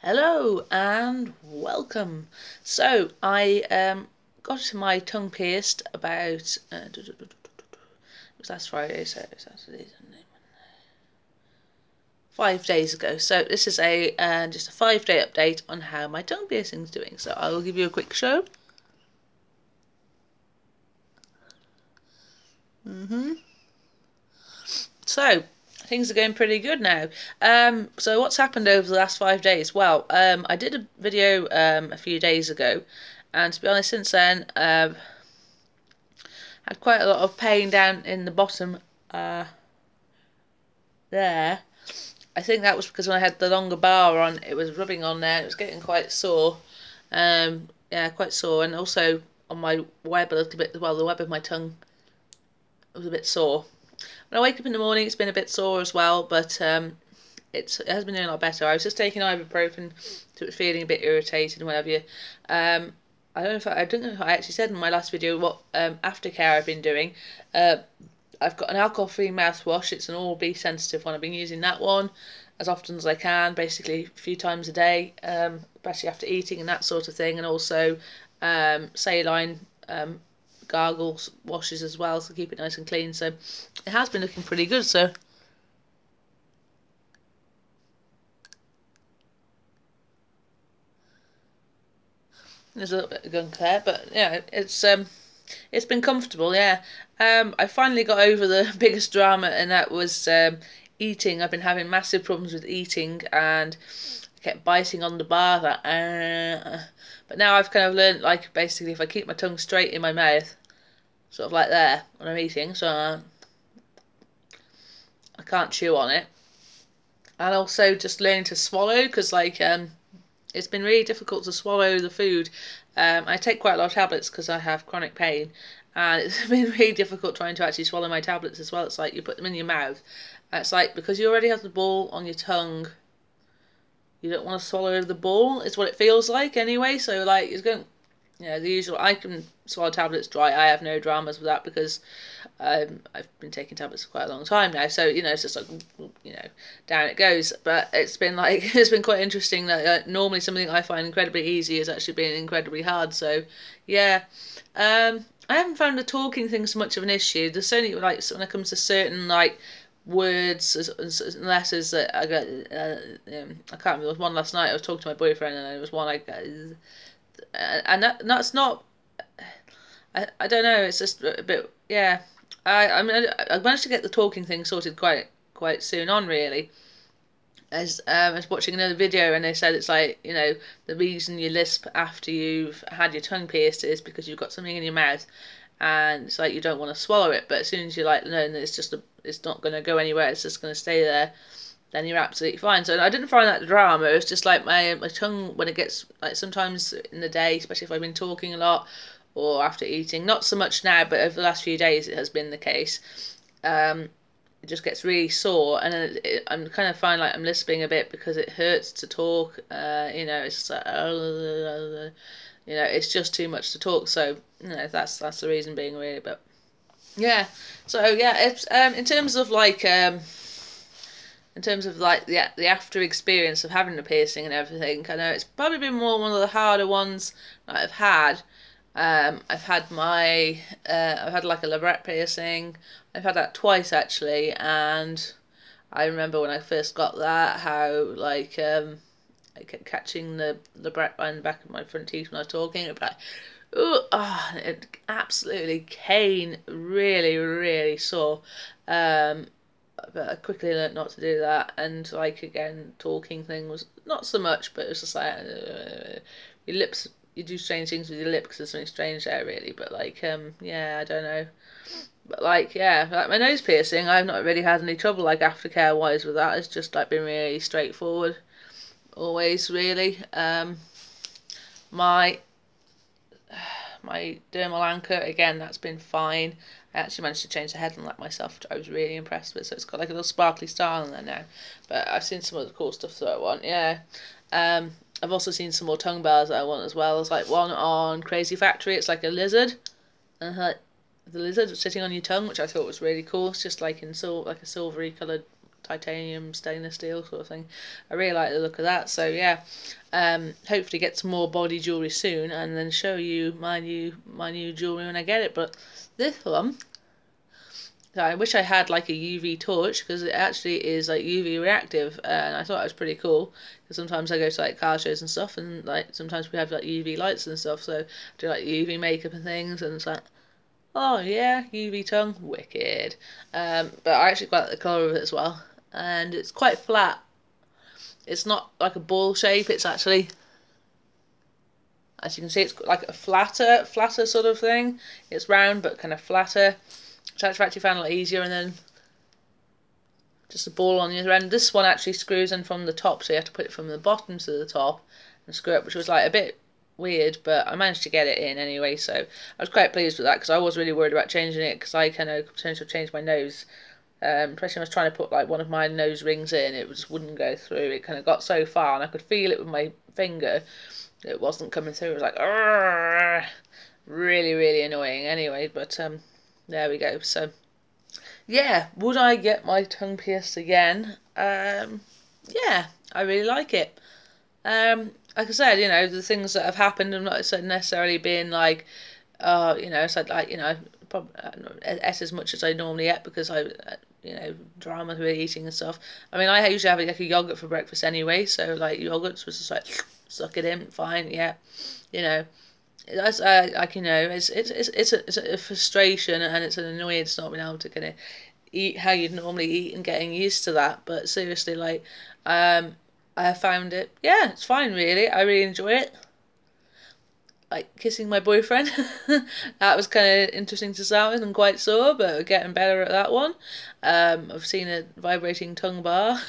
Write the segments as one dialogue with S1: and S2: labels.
S1: Hello and welcome. So I got my tongue pierced about it was last Friday, so it's Saturday, 5 days ago. So this is a just a 5 day update on how my tongue piercing is doing. So I will give you a quick show. So things are going pretty good now. So what's happened over the last 5 days? Well, I did a video a few days ago, and to be honest, since then, had quite a lot of pain down in the bottom there. I think that was because when I had the longer bar on, it was rubbing on there. It was getting quite sore. Yeah, quite sore, and also on my web a little bit as well. The web of my tongue was a bit sore. When I wake up in the morning, it's been a bit sore as well, but it has been doing a lot better. I was just taking ibuprofen, so it was feeling a bit irritated and whatever. I don't know if I actually said in my last video what aftercare I've been doing. I've got an alcohol-free mouthwash. It's an Oral-B sensitive one. I've been using that one as often as I can, basically a few times a day, especially after eating and that sort of thing, and also saline gargles washes as well, to keep it nice and clean. So it has been looking pretty good. So there's a little bit of gunk there, but yeah, it's been comfortable. Yeah, I finally got over the biggest drama, and that was eating. I've been having massive problems with eating, and I kept biting on the bar. But now I've kind of learned, like, basically if I keep my tongue straight in my mouth, sort of like there when I'm eating, so I can't chew on it. And also just learning to swallow, because it's been really difficult to swallow the food. I take quite a lot of tablets because I have chronic pain, and it's been really difficult trying to actually swallow my tablets as well. It's like you put them in your mouth, and it's like, because you already have the ball on your tongue, you don't want to swallow the ball. It's what it feels like anyway. So like it's going, the usual. I can swallow tablets dry. I have no dramas with that because I've been taking tablets for quite a long time now. So it's just like down it goes. But it's been like it's been quite interesting that normally something I find incredibly easy is actually being incredibly hard. So yeah, I haven't found the talking thing so much of an issue. There's only like when it comes to certain like words and letters that I got. I can't remember. There was one last night. I was talking to my boyfriend, and there was one I got, and that's not. I don't know. It's just a bit. Yeah. I mean I managed to get the talking thing sorted quite soon on, really. As I was watching another video, and they said it's like, the reason you lisp after you've had your tongue pierced is because you've got something in your mouth, and it's like you don't want to swallow it, but as soon as you like learn that it's not going to go anywhere, it's just going to stay there, then you're absolutely fine. So I didn't find that drama. It was just like my tongue, when it gets like sometimes in the day, especially if I've been talking a lot or after eating, not so much now, but over the last few days it has been the case. It just gets really sore, and I'm kind of find like I'm lisping a bit because it hurts to talk. It's just like, it's just too much to talk. So that's the reason being, really. But yeah, so yeah, it's in terms of like the after experience of having the piercing and everything. I know it's probably been one of the harder ones that I've had. I've had like a labret piercing. I've had that twice actually, and I remember when I first got that how like I kept catching the labret behind the back of my front teeth when I was talking. It'd be like, ooh, it absolutely cane, really, really sore. But I quickly learnt not to do that, and like again, talking thing was not so much, but it was just like your lips. You do strange things with your lip because there's something strange there, really. But like, yeah, I don't know. But like, yeah, like my nose piercing, I've not really had any trouble like aftercare wise with that. It's just like been really straightforward, always really. My my dermal anchor, again, that's been fine. I actually managed to change the headlamp myself, which I was really impressed with. So it's got like a little sparkly style in there now. But I've seen some other cool stuff that I want. Yeah. I've also seen some more tongue bars that I want as well. There's like one on Crazy Factory. It's like a lizard, and the lizard sitting on your tongue, which I thought was really cool. It's just like in like a silvery coloured titanium stainless steel sort of thing. I really like the look of that. So yeah, hopefully get some more body jewellery soon, and then show you my new jewellery when I get it. But this one, so I wish I had like a UV torch, because it actually is like UV reactive, and I thought it was pretty cool. Because sometimes I go to like car shows and stuff, and like sometimes we have like UV lights and stuff, so I do like UV makeup and things, and it's like, oh yeah, UV tongue, wicked. But I actually quite like the colour of it as well, and it's quite flat. It's not like a ball shape. It's actually, as you can see, it's like a flatter sort of thing. It's round but kind of flatter. Which I've actually found a lot easier, and then just a ball on the other end. This one actually screws in from the top, so you have to put it from the bottom to the top and screw it, which was like a bit weird, but I managed to get it in anyway, so I was quite pleased with that, because I was really worried about changing it, because I kind of potentially changed my nose, especially when I was trying to put like one of my nose rings in, it just wouldn't go through. It kind of got so far, and I could feel it with my finger, it wasn't coming through. It was like, argh! Really, really annoying. Anyway, but there we go. So yeah, would I get my tongue pierced again? Yeah, I really like it. Like I said, you know, the things that have happened have not necessarily been like, it's like, probably ate as much as I normally ate, because I, drama with eating and stuff. I mean, I usually have like a yogurt for breakfast anyway, so like yogurts was just like, suck it in, fine, yeah, you know. That's like, it's a frustration, and it's an annoyance not being able to kind of eat how you'd normally eat, and getting used to that. But seriously, like, I found it, yeah, it's fine really. I really enjoy it. Like kissing my boyfriend, that was kind of interesting to start with and quite sore, but we're getting better at that one. I've seen a vibrating tongue bar,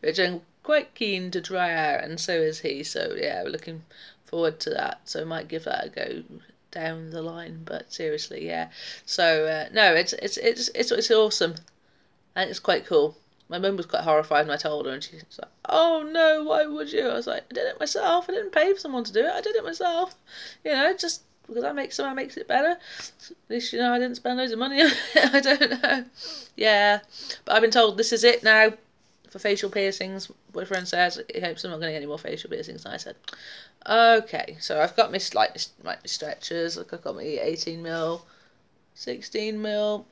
S1: which I'm quite keen to try out, and so is he. So yeah, we're looking forward to that. So I might give that a go down the line. But seriously, yeah. So no, it's awesome, and it's quite cool. My mum was quite horrified when I told her, and she's like, "Oh no, why would you?" I was like, "I did it myself. I didn't pay for someone to do it. I did it myself. You know, just because someone makes it better. At least I didn't spend loads of money on it. I don't know. Yeah, but I've been told this is it now for facial piercings. Boyfriend says he hopes I'm not going to get any more facial piercings. And I said, okay. So I've got my stretchers. Like I've got my 18mm, 16mm,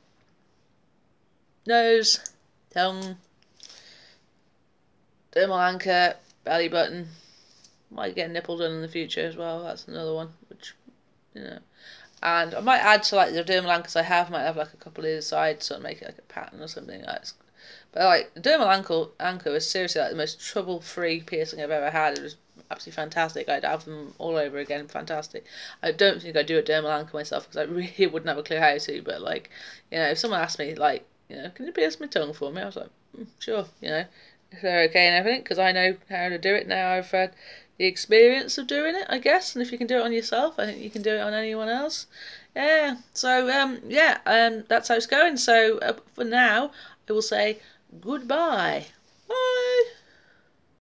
S1: nose, tongue, dermal anchor, belly button. Might get a nipple done in the future as well. That's another one, which, and I might add to like the dermal anchors I have. Might have like a couple either side, so make it like a pattern or something. But like the dermal anchor was seriously like the most trouble-free piercing I've ever had. It was absolutely fantastic. I'd have them all over again. Fantastic. I don't think I'd do a dermal anchor myself, because I really wouldn't have a clue how to. But like, if someone asked me like, can you pierce my tongue for me? I was like, sure. If they're okay and everything, because I know how to do it now. I've had the experience of doing it, I guess, and if you can do it on yourself, I think you can do it on anyone else. Yeah, so that's how it's going. So for now, I will say goodbye. Bye.